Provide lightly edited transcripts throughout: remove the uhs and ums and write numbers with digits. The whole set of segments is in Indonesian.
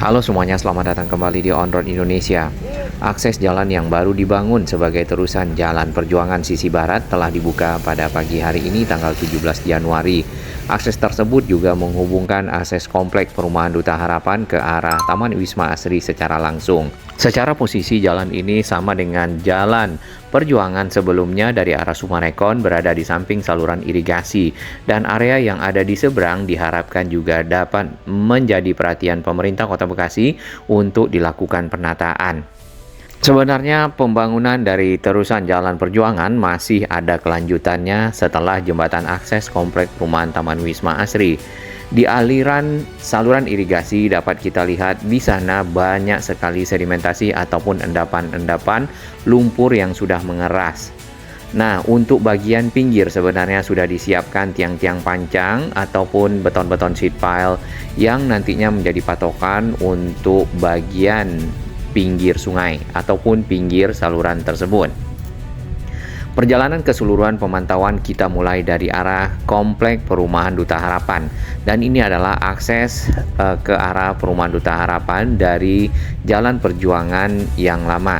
Halo semuanya, selamat datang kembali di On Road Indonesia. Akses jalan yang baru dibangun sebagai terusan Jalan Perjuangan sisi barat telah dibuka pada pagi hari ini tanggal 17 Januari. Akses tersebut juga menghubungkan akses komplek perumahan Duta Harapan ke arah Taman Wisma Asri secara langsung. Secara posisi jalan ini sama dengan Jalan Perjuangan sebelumnya dari arah Sumarekon berada di samping saluran irigasi, dan area yang ada di seberang diharapkan juga dapat menjadi perhatian pemerintah Kota Bekasi untuk dilakukan penataan. Sebenarnya pembangunan dari terusan Jalan Perjuangan masih ada kelanjutannya setelah jembatan akses komplek perumahan Taman Wisma Asri. Di aliran saluran irigasi dapat kita lihat di sana banyak sekali sedimentasi ataupun endapan-endapan lumpur yang sudah mengeras. Nah, untuk bagian pinggir sebenarnya sudah disiapkan tiang-tiang pancang ataupun beton-beton sheet pile yang nantinya menjadi patokan untuk bagian pinggir sungai ataupun pinggir saluran tersebut. Perjalanan keseluruhan pemantauan kita mulai dari arah komplek perumahan Duta Harapan, dan ini adalah akses ke arah perumahan Duta Harapan dari Jalan Perjuangan yang lama.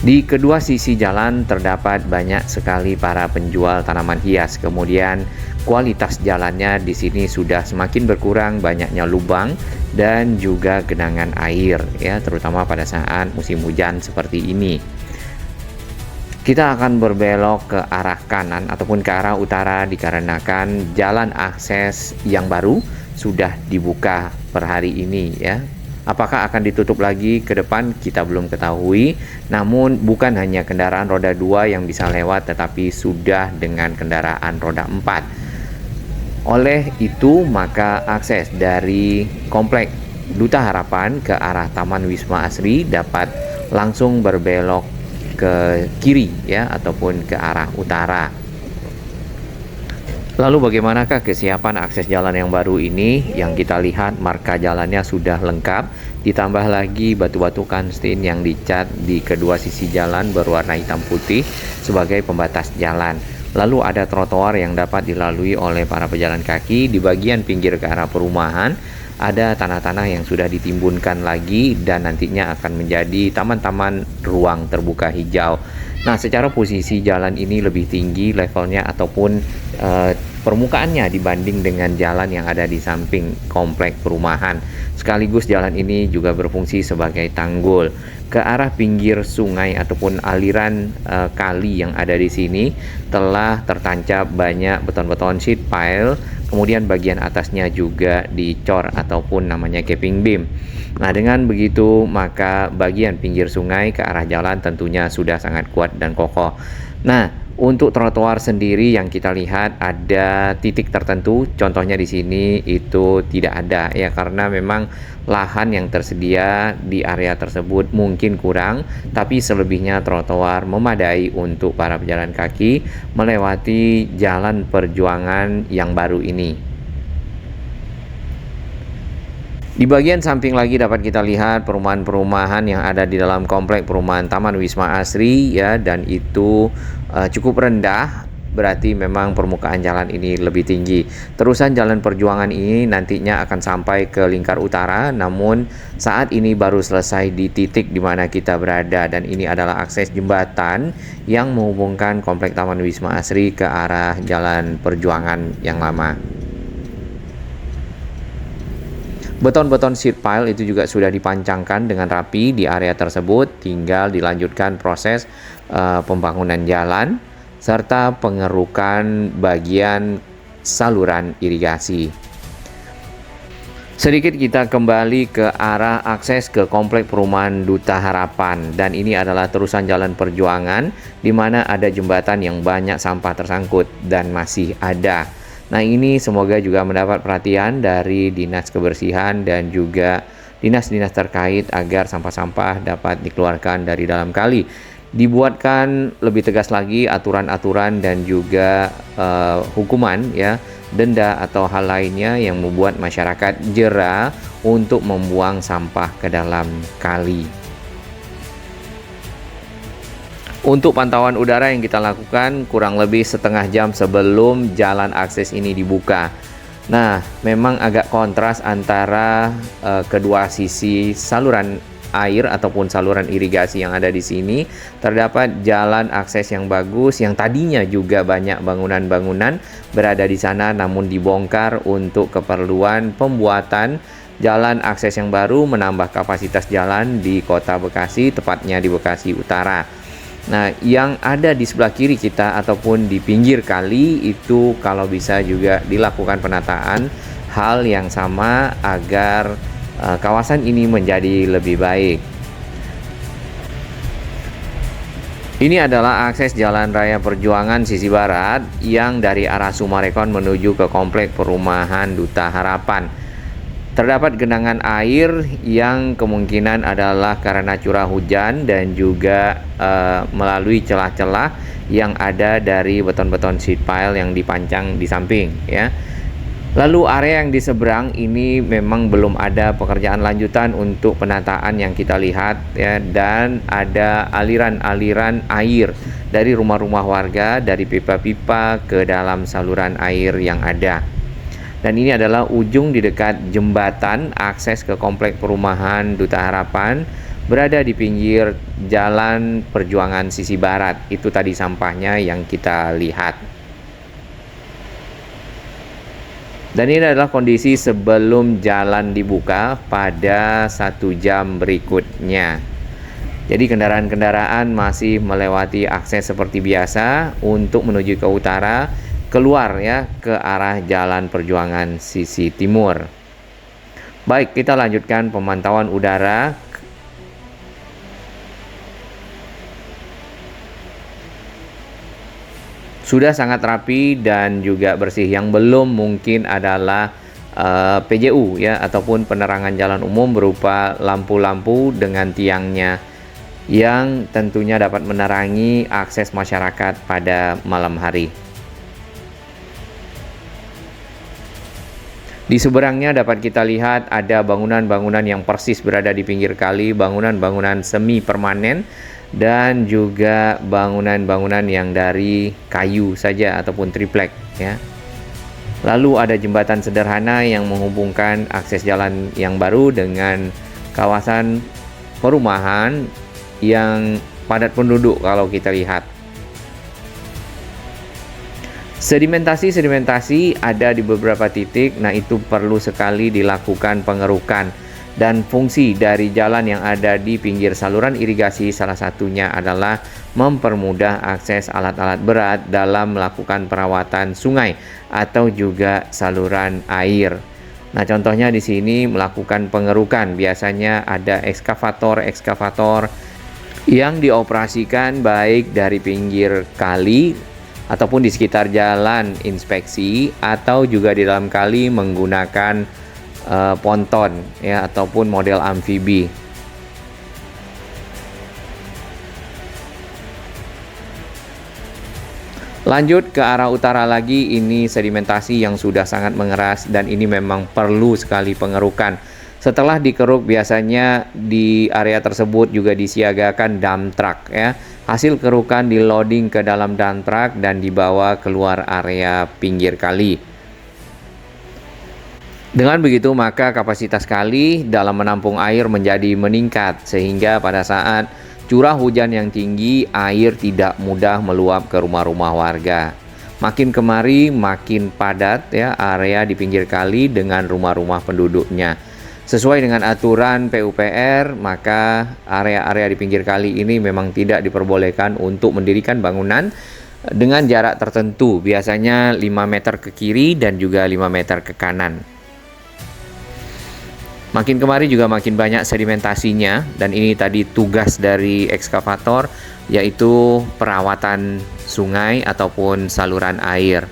Di kedua sisi jalan terdapat banyak sekali para penjual tanaman hias. Kemudian kualitas jalannya di sini sudah semakin berkurang, banyaknya lubang dan juga genangan air ya, terutama pada saat musim hujan seperti ini. Kita akan berbelok ke arah kanan ataupun ke arah utara dikarenakan jalan akses yang baru sudah dibuka per hari ini ya. Apakah akan ditutup lagi ke depan kita belum ketahui, namun bukan hanya kendaraan roda 2 yang bisa lewat tetapi sudah dengan kendaraan roda 4. Oleh itu maka akses dari komplek Duta Harapan ke arah Taman Wisma Asri dapat langsung berbelok ke kiri ya ataupun ke arah utara. Lalu bagaimanakah kesiapan akses jalan yang baru ini? Yang kita lihat marka jalannya sudah lengkap, ditambah lagi batu-batu kanstin yang dicat di kedua sisi jalan berwarna hitam putih sebagai pembatas jalan. Lalu ada trotoar yang dapat dilalui oleh para pejalan kaki. Di bagian pinggir ke arah perumahan ada tanah-tanah yang sudah ditimbunkan lagi dan nantinya akan menjadi taman-taman ruang terbuka hijau. Nah, secara posisi jalan ini lebih tinggi levelnya ataupun permukaannya dibanding dengan jalan yang ada di samping komplek perumahan. Sekaligus jalan ini juga berfungsi sebagai tanggul. Ke arah pinggir sungai ataupun aliran kali yang ada di sini telah tertancap banyak beton-beton sheet pile. Kemudian bagian atasnya juga dicor ataupun namanya capping beam. Nah, dengan begitu maka bagian pinggir sungai ke arah jalan tentunya sudah sangat kuat dan kokoh. Nah, untuk trotoar sendiri yang kita lihat ada titik tertentu, contohnya di sini itu tidak ada ya, karena memang lahan yang tersedia di area tersebut mungkin kurang, tapi selebihnya trotoar memadai untuk para pejalan kaki melewati Jalan Perjuangan yang baru ini. Di bagian samping lagi dapat kita lihat perumahan-perumahan yang ada di dalam komplek perumahan Taman Wisma Asri ya, dan itu cukup rendah, berarti memang permukaan jalan ini lebih tinggi. Terusan Jalan Perjuangan ini nantinya akan sampai ke lingkar utara, namun saat ini baru selesai di titik di mana kita berada, dan ini adalah akses jembatan yang menghubungkan komplek Taman Wisma Asri ke arah Jalan Perjuangan yang lama. Beton-beton sheet pile itu juga sudah dipancangkan dengan rapi di area tersebut, tinggal dilanjutkan proses pembangunan jalan serta pengerukan bagian saluran irigasi. Sedikit kita kembali ke arah akses ke komplek perumahan Duta Harapan, dan ini adalah terusan Jalan Perjuangan di mana ada jembatan yang banyak sampah tersangkut dan masih ada. Nah, ini semoga juga mendapat perhatian dari Dinas Kebersihan dan juga dinas-dinas terkait agar sampah-sampah dapat dikeluarkan dari dalam kali. Dibuatkan lebih tegas lagi aturan-aturan dan juga hukuman ya, denda atau hal lainnya yang membuat masyarakat jera untuk membuang sampah ke dalam kali. Untuk pantauan udara yang kita lakukan kurang lebih setengah jam sebelum jalan akses ini dibuka. Nah, memang agak kontras antara kedua sisi saluran air ataupun saluran irigasi yang ada di sini. Terdapat jalan akses yang bagus yang tadinya juga banyak bangunan-bangunan berada di sana, namun dibongkar untuk keperluan pembuatan jalan akses yang baru, menambah kapasitas jalan di Kota Bekasi, tepatnya di Bekasi Utara. Nah, yang ada di sebelah kiri kita ataupun di pinggir kali itu kalau bisa juga dilakukan penataan hal yang sama agar kawasan ini menjadi lebih baik. Ini adalah akses Jalan Raya Perjuangan sisi barat yang dari arah Sumarekon menuju ke komplek perumahan Duta Harapan. Terdapat genangan air yang kemungkinan adalah karena curah hujan dan juga melalui celah-celah yang ada dari beton-beton sheet pile yang dipancang di samping, ya. Lalu area yang di seberang ini memang belum ada pekerjaan lanjutan untuk penataan yang kita lihat, ya, dan ada aliran-aliran air dari rumah-rumah warga dari pipa-pipa ke dalam saluran air yang ada. Dan ini adalah ujung di dekat jembatan akses ke komplek perumahan Duta Harapan, berada di pinggir Jalan Perjuangan sisi barat. Itu tadi sampahnya yang kita lihat. Dan ini adalah kondisi sebelum jalan dibuka pada 1 jam berikutnya. Jadi kendaraan-kendaraan masih melewati akses seperti biasa untuk menuju ke utara, keluar ya ke arah Jalan Perjuangan sisi timur. Baik, kita lanjutkan pemantauan udara. Sudah sangat rapi dan juga bersih. Yang belum mungkin adalah PJU ya, ataupun penerangan jalan umum berupa lampu-lampu dengan tiangnya yang tentunya dapat menerangi akses masyarakat pada malam hari. Di seberangnya dapat kita lihat ada bangunan-bangunan yang persis berada di pinggir kali, bangunan-bangunan semi permanen dan juga bangunan-bangunan yang dari kayu saja ataupun triplek, ya. Lalu ada jembatan sederhana yang menghubungkan akses jalan yang baru dengan kawasan perumahan yang padat penduduk kalau kita lihat. Sedimentasi ada di beberapa titik, nah itu perlu sekali dilakukan pengerukan. Dan fungsi dari jalan yang ada di pinggir saluran irigasi salah satunya adalah mempermudah akses alat-alat berat dalam melakukan perawatan sungai atau juga saluran air. Nah, contohnya di sini melakukan pengerukan, biasanya ada ekskavator yang dioperasikan baik dari pinggir kali ataupun di sekitar jalan inspeksi atau juga di dalam kali menggunakan ponton ya ataupun model amfibi. Lanjut ke arah utara lagi, ini sedimentasi yang sudah sangat mengeras dan ini memang perlu sekali pengerukan. Setelah dikeruk biasanya di area tersebut juga disiagakan dump truck ya. Hasil kerukan di loading ke dalam dump truck dan dibawa keluar area pinggir kali. Dengan begitu maka kapasitas kali dalam menampung air menjadi meningkat sehingga pada saat curah hujan yang tinggi air tidak mudah meluap ke rumah-rumah warga. Makin kemari makin padat ya area di pinggir kali dengan rumah-rumah penduduknya. Sesuai dengan aturan PUPR, maka area-area di pinggir kali ini memang tidak diperbolehkan untuk mendirikan bangunan dengan jarak tertentu, biasanya 5 meter ke kiri dan juga 5 meter ke kanan. Makin kemari juga makin banyak sedimentasinya, dan ini tadi tugas dari ekskavator, yaitu perawatan sungai ataupun saluran air.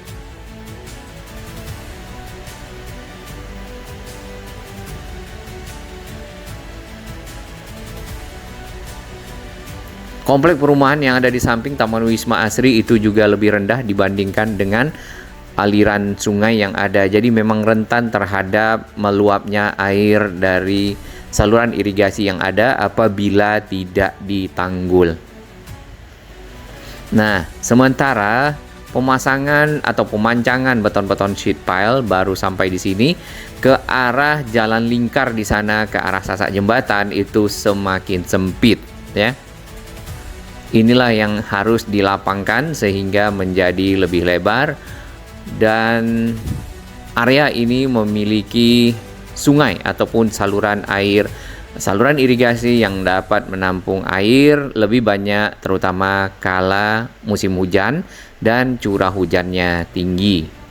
Komplek perumahan yang ada di samping Taman Wisma Asri itu juga lebih rendah dibandingkan dengan aliran sungai yang ada. Jadi memang rentan terhadap meluapnya air dari saluran irigasi yang ada apabila tidak ditanggul. Nah, sementara pemasangan atau pemancangan beton-beton sheet pile baru sampai di sini. Ke arah jalan lingkar di sana, ke arah sasak jembatan itu semakin sempit ya. Inilah yang harus dilapangkan sehingga menjadi lebih lebar, dan area ini memiliki sungai ataupun saluran irigasi yang dapat menampung air lebih banyak, terutama kala musim hujan dan curah hujannya tinggi.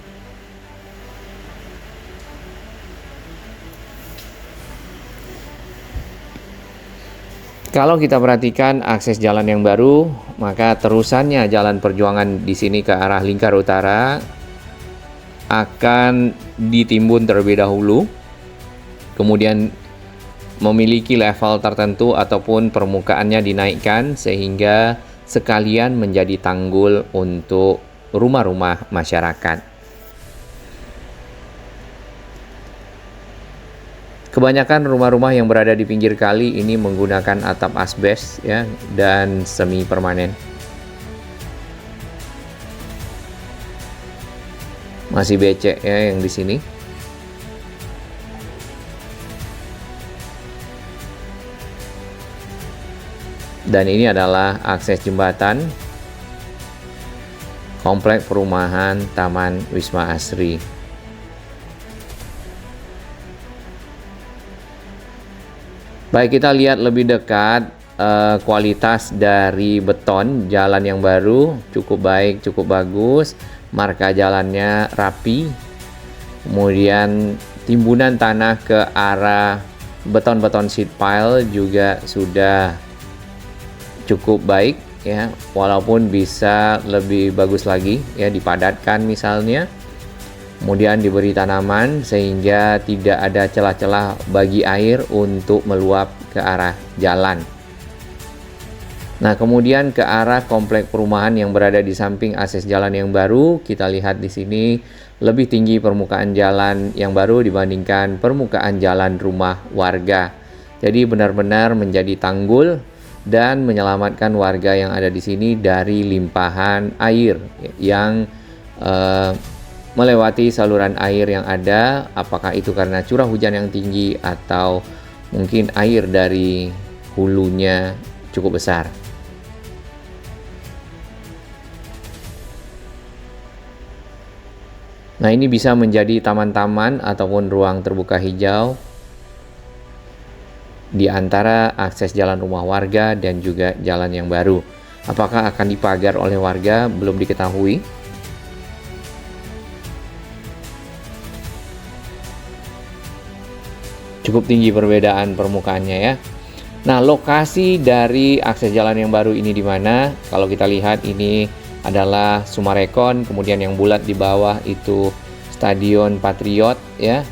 Kalau kita perhatikan akses jalan yang baru, maka terusannya Jalan Perjuangan di sini ke arah Lingkar Utara akan ditimbun terlebih dahulu, kemudian memiliki level tertentu ataupun permukaannya dinaikkan sehingga sekalian menjadi tanggul untuk rumah-rumah masyarakat. Kebanyakan rumah-rumah yang berada di pinggir kali ini menggunakan atap asbes ya, dan semi permanen. Masih becek ya yang di sini. Dan ini adalah akses jembatan komplek perumahan Taman Wisma Asri. Baik, kita lihat lebih dekat kualitas dari beton jalan yang baru. Cukup baik, cukup bagus. Marka jalannya rapi. Kemudian timbunan tanah ke arah beton-beton sheet pile juga sudah cukup baik ya, walaupun bisa lebih bagus lagi ya, dipadatkan misalnya, kemudian diberi tanaman sehingga tidak ada celah-celah bagi air untuk meluap ke arah jalan. Nah, kemudian ke arah komplek perumahan yang berada di samping akses jalan yang baru, kita lihat di sini lebih tinggi permukaan jalan yang baru dibandingkan permukaan jalan rumah warga. Jadi benar-benar menjadi tanggul dan menyelamatkan warga yang ada di sini dari limpahan air yang melewati saluran air yang ada, apakah itu karena curah hujan yang tinggi atau mungkin air dari hulunya cukup besar. Nah, ini bisa menjadi taman-taman ataupun ruang terbuka hijau di antara akses jalan rumah warga dan juga jalan yang baru. Apakah akan dipagar oleh warga belum diketahui. Cukup tinggi perbedaan permukaannya ya. Nah, lokasi dari akses jalan yang baru ini di mana? Kalau kita lihat ini adalah Sumarekon, kemudian yang bulat di bawah itu Stadion Patriot ya.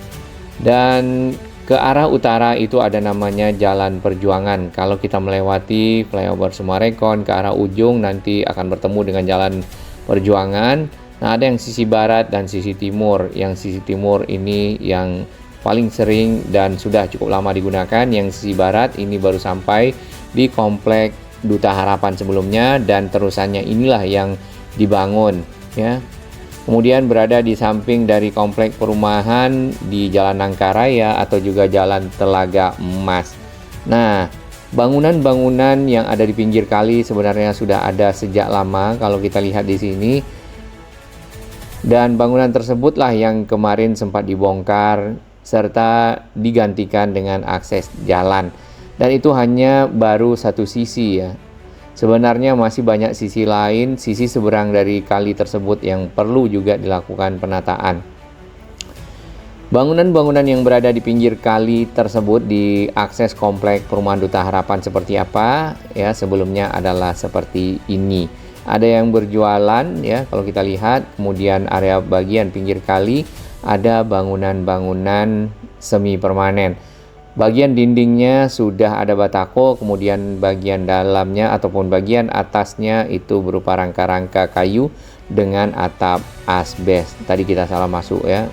Dan ke arah utara itu ada namanya Jalan Perjuangan. Kalau kita melewati flyover Sumarekon ke arah ujung nanti akan bertemu dengan Jalan Perjuangan. Nah, ada yang sisi barat dan sisi timur. Yang sisi timur ini yang paling sering dan sudah cukup lama digunakan. Yang sisi barat ini baru sampai di komplek Duta Harapan sebelumnya, dan terusannya inilah yang dibangun ya. Kemudian berada di samping dari komplek perumahan di Jalan Nangkaraya atau juga Jalan Telaga Emas. Nah, bangunan-bangunan yang ada di pinggir kali sebenarnya sudah ada sejak lama kalau kita lihat di sini. Dan bangunan tersebutlah yang kemarin sempat dibongkar serta digantikan dengan akses jalan. Dan itu hanya baru satu sisi ya. Sebenarnya masih banyak sisi lain, sisi seberang dari kali tersebut yang perlu juga dilakukan penataan. Bangunan-bangunan yang berada di pinggir kali tersebut di akses komplek perumahan Duta Harapan seperti apa? Ya, sebelumnya adalah seperti ini. Ada yang berjualan ya, kalau kita lihat, kemudian area bagian pinggir kali ada bangunan-bangunan semi permanen. Bagian dindingnya sudah ada batako, kemudian bagian dalamnya ataupun bagian atasnya itu berupa rangka-rangka kayu dengan atap asbes. Tadi kita salah masuk ya.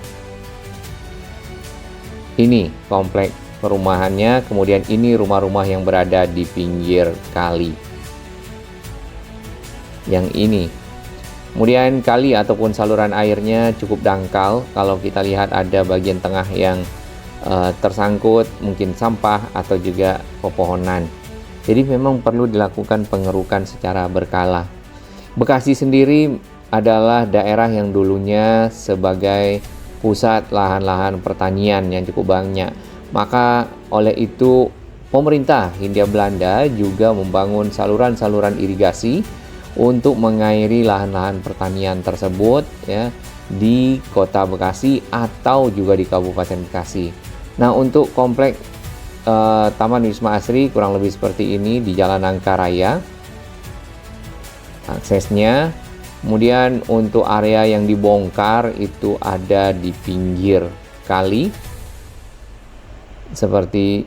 Ini komplek perumahannya, kemudian ini rumah-rumah yang berada di pinggir kali. Yang ini. Kemudian kali ataupun saluran airnya cukup dangkal. Kalau kita lihat ada bagian tengah yang tersangkut, mungkin sampah atau juga pepohonan. Jadi memang perlu dilakukan pengerukan secara berkala. Bekasi sendiri adalah daerah yang dulunya sebagai pusat lahan-lahan pertanian yang cukup banyak. Maka oleh itu pemerintah Hindia Belanda juga membangun saluran-saluran irigasi untuk mengairi lahan-lahan pertanian tersebut ya di Kota Bekasi atau juga di Kabupaten Bekasi. Nah, untuk komplek Taman Wisma Asri kurang lebih seperti ini di Jalan Angkaraya aksesnya. Kemudian untuk area yang dibongkar itu ada di pinggir kali seperti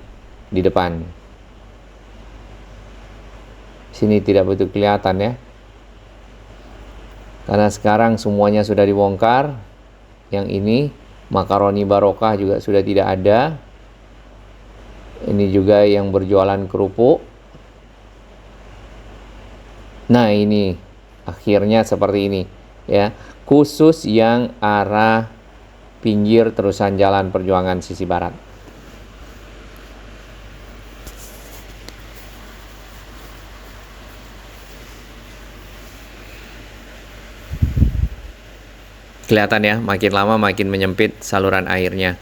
di depan. Sini tidak betul kelihatan ya, karena sekarang semuanya sudah dibongkar. Yang ini makaroni barokah juga sudah tidak ada. Ini juga yang berjualan kerupuk. Nah, ini akhirnya seperti ini ya, khusus yang arah pinggir terusan Jalan Perjuangan sisi barat. Kelihatan ya, makin lama makin menyempit saluran airnya.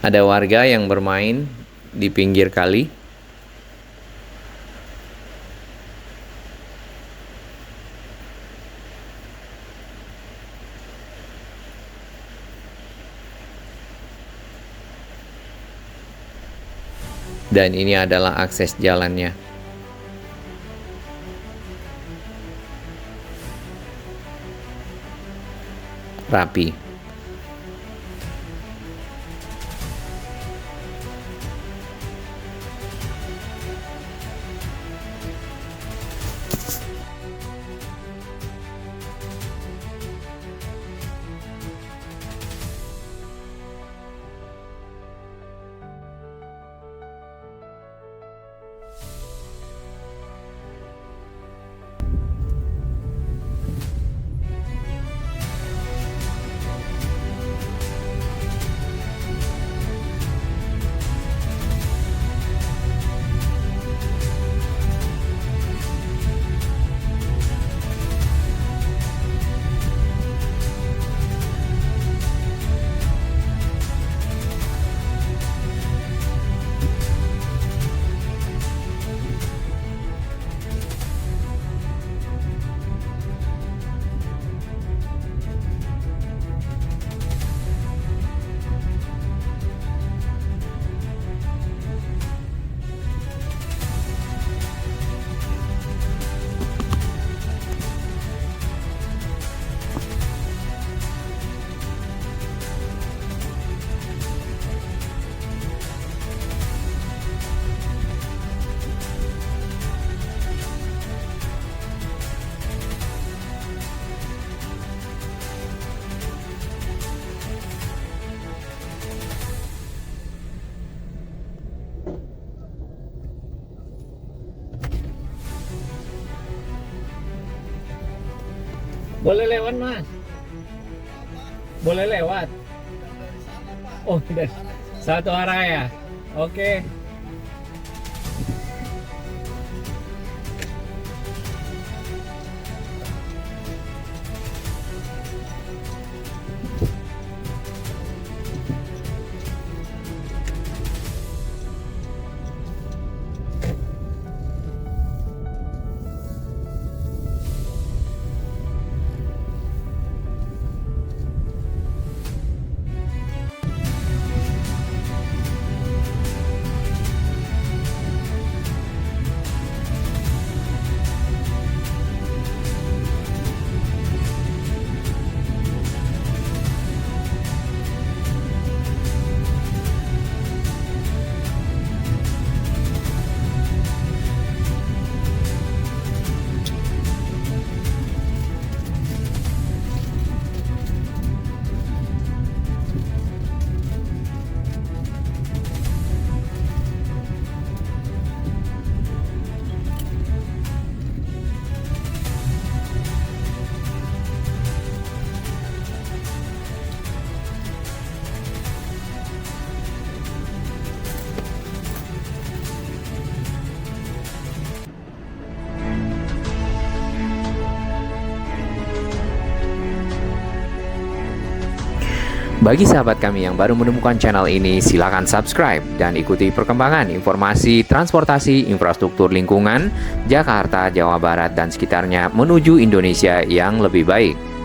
Ada warga yang bermain di pinggir kali. Dan ini adalah akses jalannya. Rapi. Boleh lewat, Mas? Boleh lewat? Oh, dari satu arah ya? Oke. Bagi sahabat kami yang baru menemukan channel ini, silakan subscribe dan ikuti perkembangan informasi transportasi infrastruktur lingkungan Jakarta, Jawa Barat, dan sekitarnya menuju Indonesia yang lebih baik.